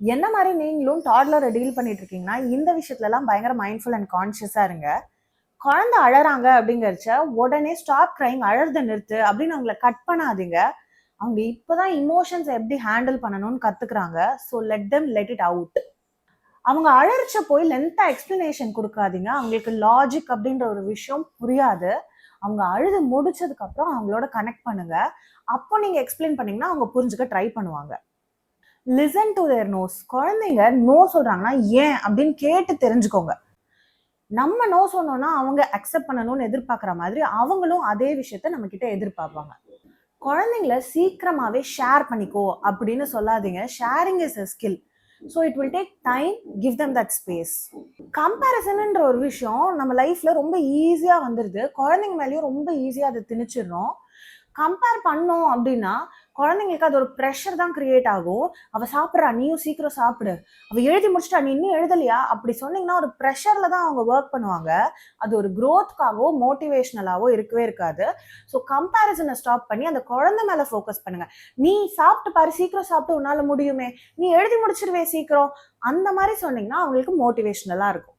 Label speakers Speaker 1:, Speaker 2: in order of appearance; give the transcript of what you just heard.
Speaker 1: என்ன மாதிரி நீங்களும் டாட்லரை டீல் பண்ணிட்டு இருக்கீங்கன்னா இந்த விஷயத்துலலாம் பயங்கர மைண்ட்ஃபுல் அண்ட் கான்ஷியஸா இருங்க. குழந்தை அழறாங்க அப்படிங்கிறச்ச உடனே ஸ்டாப் கிரைங், அழறத நிறுத்து அப்படின்னு அவங்கள கட் பண்ணாதீங்க. அவங்க இப்பதான் இமோஷன்ஸ் எப்படி ஹேண்டில் பண்ணணும்னு கத்துக்கிறாங்க. So let it out. அவங்க அழறிச்ச போய் லென்த்தா எக்ஸ்பிளனேஷன் கொடுக்காதீங்க. அவங்களுக்கு லாஜிக் அப்படின்ற ஒரு விஷயம் புரியாது. அவங்க அழுது முடிச்சதுக்கு அப்புறம் அவங்களோட கனெக்ட் பண்ணுங்க. அப்போ நீங்க எக்ஸ்பிளைன் பண்ணீங்கன்னா அவங்க புரிஞ்சுக்க ட்ரை பண்ணுவாங்க. Listen to their nos. குழந்தைங்க நோ சொல்றாங்கன்னா ஏன் அப்படின்னு கேட்டு தெரிஞ்சுக்கோங்க. நம்ம நோ சொன்னோம்னா அவங்க அக்செப்ட் பண்ணணும்னு எதிர்பார்க்குற மாதிரி அவங்களும் அதே விஷயத்த நம்ம கிட்ட எதிர்பார்ப்பாங்க. குழந்தைங்கள சீக்கிரமாவே ஷேர் பண்ணிக்கோ அப்படின்னு சொல்லாதீங்க. Sharing is a skill. So it will take time. Give them that space. கம்பேரிசன்ன்ற ஒரு விஷயம் நம்ம லைஃப்ல ரொம்ப ஈஸியா வந்துடுது. குழந்தைங்க மேலேயும் ரொம்ப ஈஸியா அதை திணிச்சிடுறோம். கம்பேர் பண்ணோம் அப்படின்னா குழந்தைங்களுக்கு அது ஒரு ப்ரெஷர் தான் கிரியேட் ஆகும். அவ சாப்பிட்றா, நீயும் சீக்கிரம் சாப்பிடு, அவ எழுதி முடிச்சிட்டா, நீ இன்னும் எழுதலையா, அப்படி சொன்னீங்கன்னா ஒரு ப்ரெஷர்ல தான் அவங்க ஒர்க் பண்ணுவாங்க. அது ஒரு க்ரோத்காவோ மோட்டிவேஷனலாவோ இருக்கவே இருக்காது. ஸோ கம்பேரிசனை ஸ்டாப் பண்ணி அந்த குழந்தை மேல ஃபோக்கஸ் பண்ணுங்க. நீ சாப்பிட்டு பாரு, சீக்கிரம் சாப்பிட்டு உன்னால முடியுமே, நீ எழுதி முடிச்சிருவே சீக்கிரம், அந்த மாதிரி சொன்னீங்கன்னா அவங்களுக்கு மோட்டிவேஷனலா இருக்கும்.